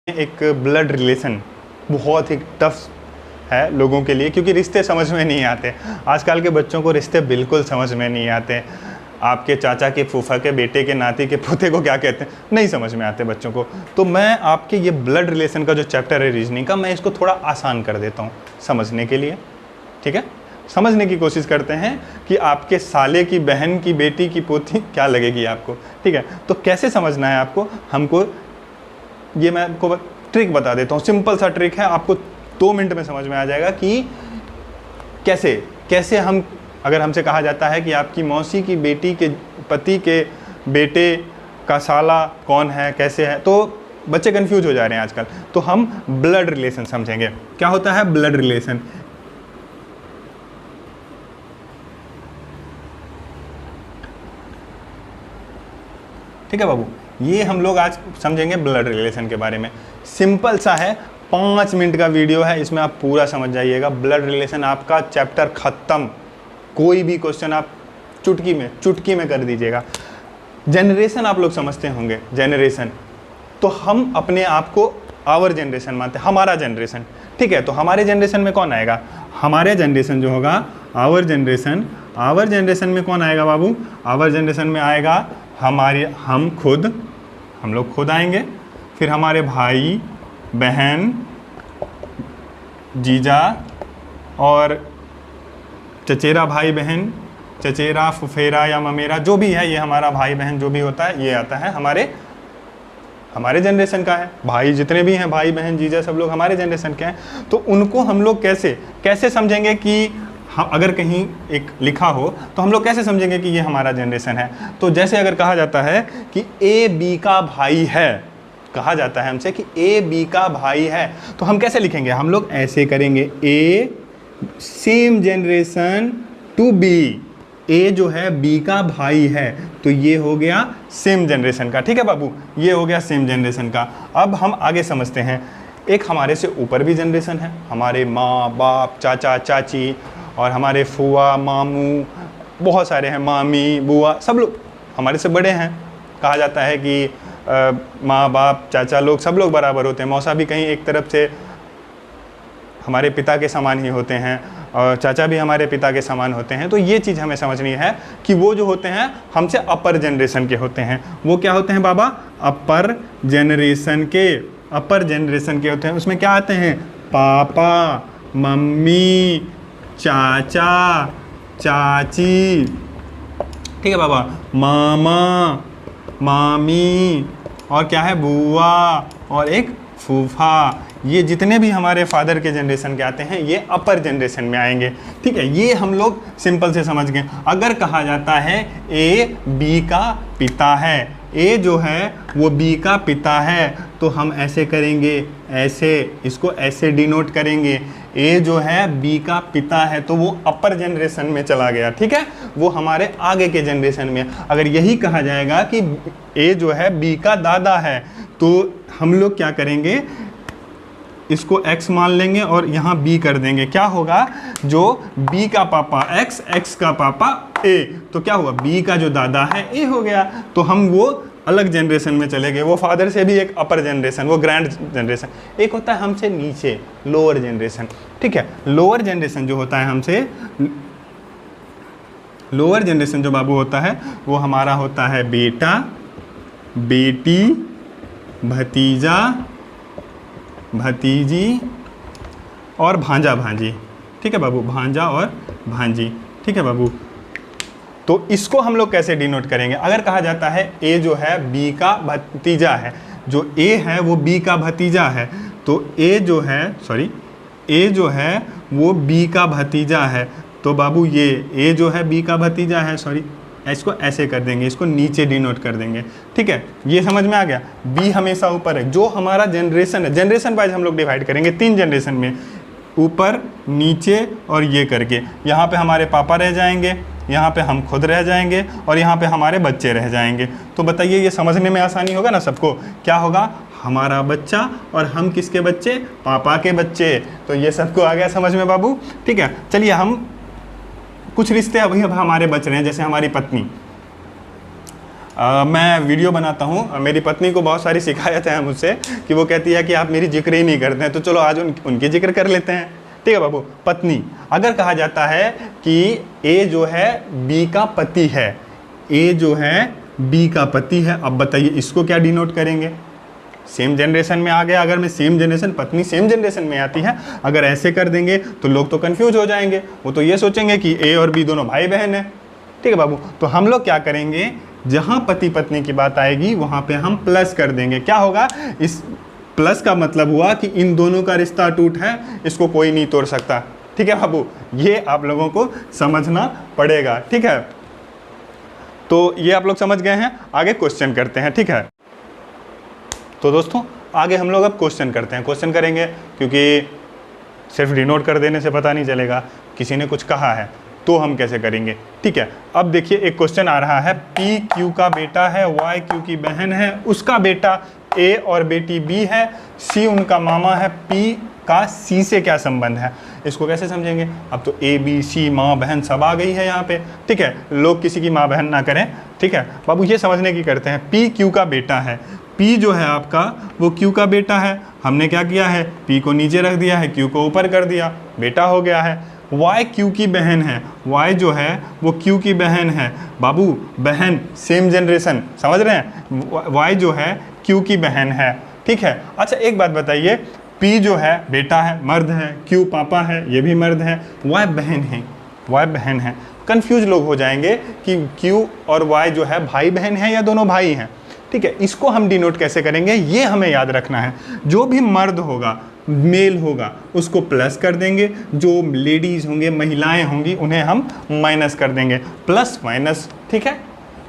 एक blood relation बहुत ही tough है लोगों के लिए, क्योंकि रिश्ते समझ में नहीं आते। आजकल के बच्चों को रिश्ते बिल्कुल समझ में नहीं आते। आपके चाचा के फूफा के बेटे के नाती के पोते को क्या कहते हैं नहीं समझ में आते बच्चों को। तो मैं आपके ये ब्लड रिलेशन का जो चैप्टर है रीजनिंग का, मैं इसको थोड़ा आसान कर देता हूँ समझने के लिए। ठीक है, समझने की कोशिश करते हैं कि आपके साले की बहन की बेटी की पोती क्या लगेगी आपको। ठीक है, तो कैसे समझना है आपको, हमको ये मैं आपको ट्रिक बता देता हूँ। सिंपल सा ट्रिक है, आपको 2 मिनट में समझ में आ जाएगा कि कैसे कैसे हम, अगर हमसे कहा जाता है कि आपकी मौसी की बेटी के पति के बेटे का साला कौन है, कैसे है, तो बच्चे कंफ्यूज हो जा रहे हैं आजकल। तो हम ब्लड रिलेशन समझेंगे। क्या होता है ब्लड रिलेशन? ठीक है बाबू, ये हम लोग आज समझेंगे ब्लड रिलेशन के बारे में। सिंपल सा है, 5 मिनट का वीडियो है, इसमें आप पूरा समझ जाइएगा। ब्लड रिलेशन आपका चैप्टर खत्म। कोई भी क्वेश्चन आप चुटकी में कर दीजिएगा। जनरेशन आप लोग समझते होंगे, जनरेशन, तो हम अपने आप को आवर जनरेशन मानते हैं, हमारा जनरेशन। ठीक है, तो हमारे जनरेशन में कौन आएगा? हमारे जनरेशन जो होगा आवर जनरेशन। आवर जनरेशन में कौन आएगा बाबू? आवर जनरेशन में आएगा हम लोग खुद आएंगे, फिर हमारे भाई बहन जीजा और चचेरा भाई बहन, चचेरा फुफेरा या ममेरा, जो भी है, ये हमारा भाई बहन जो भी होता है, ये आता है हमारे जनरेशन का है। भाई जितने भी हैं, भाई बहन जीजा, सब लोग हमारे जनरेशन के हैं। तो उनको हम लोग कैसे समझेंगे कि हम, अगर कहीं एक लिखा हो तो हम लोग कैसे समझेंगे कि ये हमारा जनरेशन है? तो जैसे अगर कहा जाता है कि ए बी का भाई है, कहा जाता है हमसे कि ए बी का भाई है, तो हम कैसे लिखेंगे? हम लोग ऐसे करेंगे, ए सेम जनरेशन टू बी। ए जो है बी का भाई है, तो ये हो गया सेम जनरेशन का। ठीक है बाबू, ये हो गया सेम जनरेशन का। अब हम आगे समझते हैं, एक हमारे से ऊपर भी जनरेशन है, हमारे माँ बाप चाचा चाची और हमारे फुआ मामू, बहुत सारे हैं, मामी बुआ, सब लोग हमारे से बड़े हैं। कहा जाता है कि माँ बाप चाचा लोग सब लोग बराबर होते हैं। मौसा भी कहीं एक तरफ से हमारे पिता के समान ही होते हैं और चाचा भी हमारे पिता के समान होते हैं। तो ये चीज़ हमें समझनी है कि वो जो होते हैं हमसे अपर जनरेशन के होते हैं। वो क्या होते हैं बाबा? अपर जनरेशन के होते हैं। उसमें क्या आते हैं? पापा, मम्मी, चाचा, चाची, ठीक है बाबा, मामा, मामी, और क्या है? बुआ, और एक फूफा। ये जितने भी हमारे फादर के जनरेशन के आते हैं, ये अपर जनरेशन में आएंगे। ठीक है, ये हम लोग सिंपल से समझ गए। अगर कहा जाता है ए बी का पिता है, ए जो है वो बी का पिता है, तो हम ऐसे करेंगे, ऐसे, इसको ऐसे डिनोट करेंगे। ए जो है बी का पिता है, तो वो अपर जनरेशन में चला गया। ठीक है, वो हमारे आगे के जनरेशन में। अगर यही कहा जाएगा कि ए जो है बी का दादा है, तो हम लोग क्या करेंगे? इसको x मान लेंगे और यहाँ b कर देंगे। क्या होगा? जो b का पापा x, x का पापा a, तो क्या हुआ? b का जो दादा है a हो गया। तो हम वो अलग जनरेशन में चले गए। वो फादर से भी एक अपर जनरेशन, वो ग्रैंड जनरेशन। एक होता है हमसे नीचे, लोअर जनरेशन। ठीक है, लोअर जनरेशन जो होता है हमसे, लोअर जनरेशन जो बाबू होता है, वो हमारा होता है बेटा, बेटी, भतीजा, भतीजी और भांजा भांजी। ठीक है बाबू, भांजा और भांजी। ठीक है बाबू, तो इसको हम लोग कैसे डिनोट करेंगे? अगर कहा जाता है ए जो है बी का भतीजा है, जो ए है वो बी का भतीजा है, तो ए जो है वो बी का भतीजा है, तो बाबू ये ए जो है बी का भतीजा है, इसको ऐसे कर देंगे, इसको नीचे डिनोट कर देंगे। ठीक है, ये समझ में आ गया। बी हमेशा ऊपर है, जो हमारा जनरेशन है, जनरेशन वाइज हम लोग डिवाइड करेंगे 3 जनरेशन में, ऊपर, नीचे और ये करके। यहाँ पे हमारे पापा रह जाएंगे, यहाँ पे हम खुद रह जाएंगे और यहाँ पे हमारे बच्चे रह जाएंगे। तो बताइए, ये समझने में आसानी होगा ना सबको? क्या होगा? हमारा बच्चा और हम किसके बच्चे? पापा के बच्चे। तो ये सबको आ गया समझ में बाबू? ठीक है, चलिए हम कुछ रिश्ते अभी अब हमारे बच रहे हैं, जैसे हमारी पत्नी। मैं वीडियो बनाता हूँ, मेरी पत्नी को बहुत सारी शिकायत है मुझसे कि वो कहती है कि आप मेरी जिक्र ही नहीं करते हैं, तो चलो आज उनकी जिक्र कर लेते हैं। ठीक है बाबू, पत्नी। अगर कहा जाता है कि ए जो है बी का पति है, ए जो है बी का पति है, अब बताइए इसको क्या डिनोट करेंगे? सेम जनरेशन में आ गया, अगर मैं सेम जनरेशन, पत्नी सेम जनरेशन में आती है, अगर ऐसे कर देंगे तो लोग तो कंफ्यूज हो जाएंगे, वो तो ये सोचेंगे कि ए और बी दोनों भाई बहन हैं। ठीक है बाबू, तो हम लोग क्या करेंगे, जहाँ पति पत्नी की बात आएगी वहाँ पे हम प्लस कर देंगे। क्या होगा? इस प्लस का मतलब हुआ कि इन दोनों का रिश्ता अटूट है, इसको कोई नहीं तोड़ सकता। ठीक है बाबू, ये आप लोगों को समझना पड़ेगा। ठीक है, तो ये आप लोग समझ गए हैं। आगे क्वेश्चन करते हैं। ठीक है, तो दोस्तों आगे हम लोग अब क्वेश्चन करते हैं। क्वेश्चन करेंगे क्योंकि सिर्फ डिनोट कर देने से पता नहीं चलेगा, किसी ने कुछ कहा है तो हम कैसे करेंगे। ठीक है, अब देखिए एक क्वेश्चन आ रहा है, पी क्यू का बेटा है, वाई क्यू की बहन है, उसका बेटा ए और बेटी बी है, सी उनका मामा है, पी का सी से क्या संबंध है? इसको कैसे समझेंगे? अब तो ए बी सी माँ बहन सब आ गई है यहाँ पे। ठीक है, लोग किसी की माँ बहन ना करें। ठीक है बाबू, ये समझने की करते हैं। पी क्यू का बेटा है, पी जो है आपका वो क्यू का बेटा है, हमने क्या किया है, पी को नीचे रख दिया है, क्यू को ऊपर कर दिया, बेटा हो गया है। वाई क्यू की बहन है, वाई जो है वो क्यू की बहन है। बाबू बहन सेम जनरेशन, समझ रहे हैं? वाई जो है क्यू की बहन है। ठीक है, अच्छा एक बात बताइए, पी जो है बेटा है, मर्द है, क्यू पापा है, ये भी मर्द है, वाई बहन है, वाई बहन है। कंफ्यूज लोग हो जाएंगे कि क्यू और वाई जो है भाई बहन है या दोनों भाई हैं। ठीक है, इसको हम डिनोट कैसे करेंगे ये हमें याद रखना है। जो भी मर्द होगा, मेल होगा, उसको प्लस कर देंगे, जो लेडीज़ होंगे, महिलाएं होंगी, उन्हें हम माइनस कर देंगे, प्लस माइनस। ठीक है,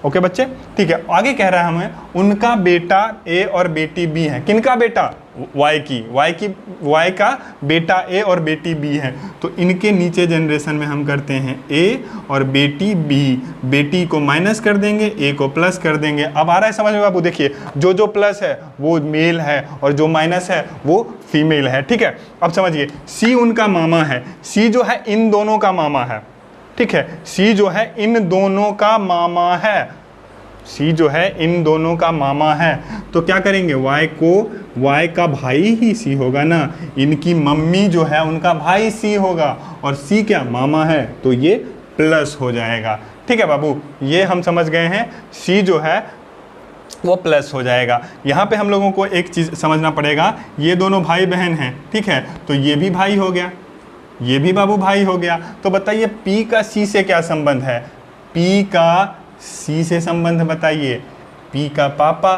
ओके बच्चे। ठीक है, आगे कह रहा है हमें उनका बेटा ए और बेटी बी है। किनका बेटा? वाई का बेटा ए और बेटी बी है। तो इनके नीचे जनरेशन में हम करते हैं ए और बेटी बी, बेटी को माइनस कर देंगे, ए को प्लस कर देंगे। अब आ रहा है समझ में बाबू? देखिए जो प्लस है वो मेल है और जो माइनस है वो फीमेल है। ठीक है, अब समझिए, सी उनका मामा है, सी जो है इन दोनों का मामा है। ठीक है, सी जो है इन दोनों का मामा है, सी जो है इन दोनों का मामा है। तो क्या करेंगे, वाई का भाई ही सी होगा ना, इनकी मम्मी जो है उनका भाई सी होगा, और सी क्या? मामा है, तो ये प्लस हो जाएगा। ठीक है बाबू, ये हम समझ गए हैं, सी जो है वो प्लस हो जाएगा। यहाँ पे हम लोगों को एक चीज़ समझना पड़ेगा, ये दोनों भाई बहन हैं। ठीक है, तो ये भी भाई हो गया, ये भी बाबू भाई हो गया। तो बताइए पी का सी से क्या संबंध है? पी का सी से संबंध बताइए। पी का पापा,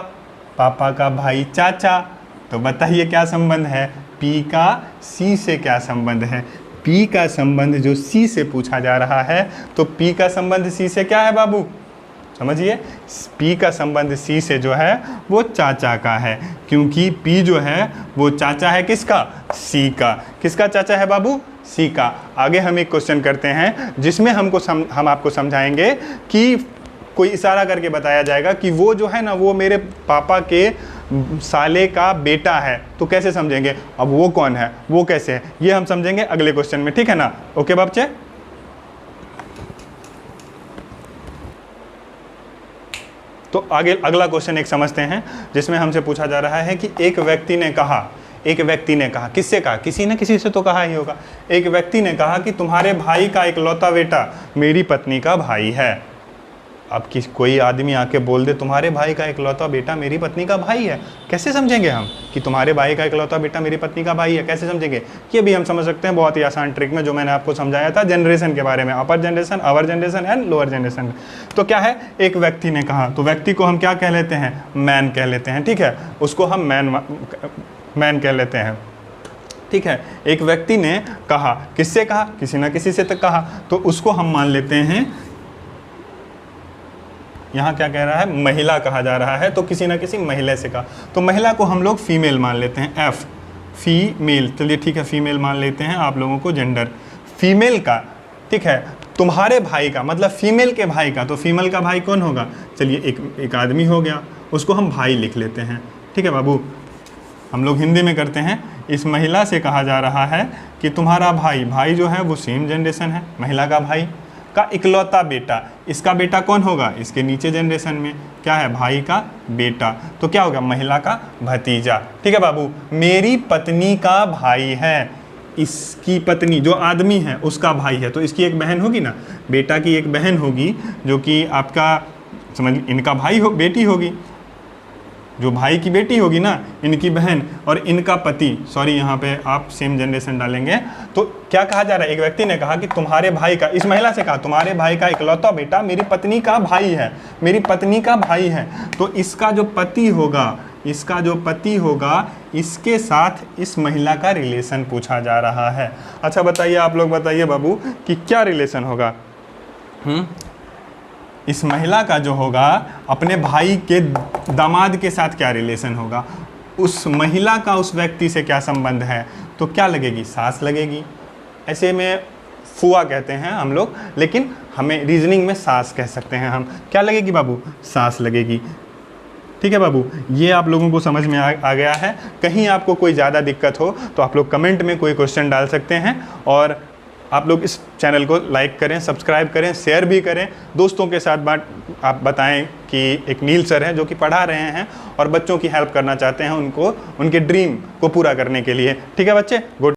पापा का भाई चाचा, तो बताइए क्या संबंध है? पी का सी से क्या संबंध है? पी का संबंध जो सी से पूछा जा रहा है, तो पी का संबंध सी से क्या है बाबू? समझिए, पी का संबंध सी से जो है वो चाचा का है, क्योंकि पी जो है वो चाचा है किसका? सी का। किसका चाचा है बाबू? सी का। आगे हम एक क्वेश्चन करते हैं जिसमें हम आपको समझाएंगे कि कोई इशारा करके बताया जाएगा कि वो जो है ना वो मेरे पापा के साले का बेटा है। तो कैसे समझेंगे? अब वो कौन है, वो कैसे है, ये हम समझेंगे अगले क्वेश्चन में। ठीक है ना? ओके बच्चे, तो आगे अगला क्वेश्चन एक समझते हैं जिसमें हमसे पूछा जा रहा है कि एक व्यक्ति ने कहा, किससे कहा? किसी ने किसी से तो कहा ही होगा। एक व्यक्ति ने कहा कि तुम्हारे भाई का इकलौता बेटा मेरी पत्नी का भाई है। अब कोई आदमी आके बोल दे तुम्हारे भाई का इकलौता बेटा मेरी पत्नी का भाई है, कैसे समझेंगे हम कि तुम्हारे भाई का इकलौता बेटा मेरी पत्नी का भाई है? कैसे समझेंगे? ये भी हम समझ सकते हैं बहुत ही आसान ट्रिक में, जो मैंने आपको समझाया था जनरेशन के बारे में, upper generation, our generation and lower generation. तो क्या है, एक व्यक्ति ने कहा, तो व्यक्ति को हम क्या कह लेते हैं? मैन कह लेते हैं। ठीक है, उसको हम मैन कह लेते हैं। ठीक है, एक व्यक्ति ने कहा, किससे कहा? किसी ना किसी से तक कहा, तो उसको हम मान लेते हैं, यहाँ क्या कह रहा है? महिला कहा जा रहा है, तो किसी ना किसी महिला से कहा, तो महिला को हम लोग फीमेल मान लेते हैं, एफ फीमेल। चलिए ठीक है, फीमेल मान लेते हैं, आप लोगों को जेंडर फीमेल का। ठीक है, तुम्हारे भाई का मतलब फीमेल के भाई का, तो फीमेल का भाई कौन होगा? चलिए एक आदमी हो गया, उसको हम भाई लिख लेते हैं। ठीक है बाबू, हम लोग हिंदी में करते हैं। इस महिला से कहा जा रहा है कि तुम्हारा भाई जो है वो सेम जनरेशन है, महिला का भाई, का इकलौता बेटा, इसका बेटा कौन होगा, इसके नीचे जनरेशन में क्या है, भाई का बेटा, तो क्या होगा, महिला का भतीजा। ठीक है बाबू, मेरी पत्नी का भाई है, इसकी पत्नी जो आदमी है उसका भाई है, तो इसकी एक बहन होगी ना, बेटा की एक बहन होगी जो कि आपका समझ, इनका भाई हो, बेटी होगी, जो भाई की बेटी होगी ना, इनकी बहन, और इनका पति, सॉरी यहाँ पे आप सेम जनरेशन डालेंगे, तो क्या कहा जा रहा है, एक व्यक्ति ने कहा कि तुम्हारे भाई का, इस महिला से कहा तुम्हारे भाई का इकलौता बेटा मेरी पत्नी का भाई है, मेरी पत्नी का भाई है, तो इसका जो पति होगा, इसका जो पति होगा, इसके साथ इस महिला का रिलेशन पूछा जा रहा है। अच्छा बताइए, आप लोग बताइए बाबू कि क्या रिलेशन होगा। इस महिला का जो होगा अपने भाई के दामाद के साथ क्या रिलेशन होगा, उस महिला का उस व्यक्ति से क्या संबंध है, तो क्या लगेगी, सास लगेगी। ऐसे में फुआ कहते हैं हम लोग, लेकिन हमें रीजनिंग में सास कह सकते हैं हम। क्या लगेगी बाबू, सास लगेगी। ठीक है बाबू, ये आप लोगों को समझ में आ गया है। कहीं आपको कोई ज़्यादा दिक्कत हो तो आप लोग कमेंट में कोई क्वेश्चन डाल सकते हैं, और आप लोग इस चैनल को लाइक करें, सब्सक्राइब करें, शेयर भी करें, दोस्तों के साथ आप बताएं कि एक नील सर हैं जो कि पढ़ा रहे हैं और बच्चों की हेल्प करना चाहते हैं, उनको उनके ड्रीम को पूरा करने के लिए। ठीक है बच्चे, गुड।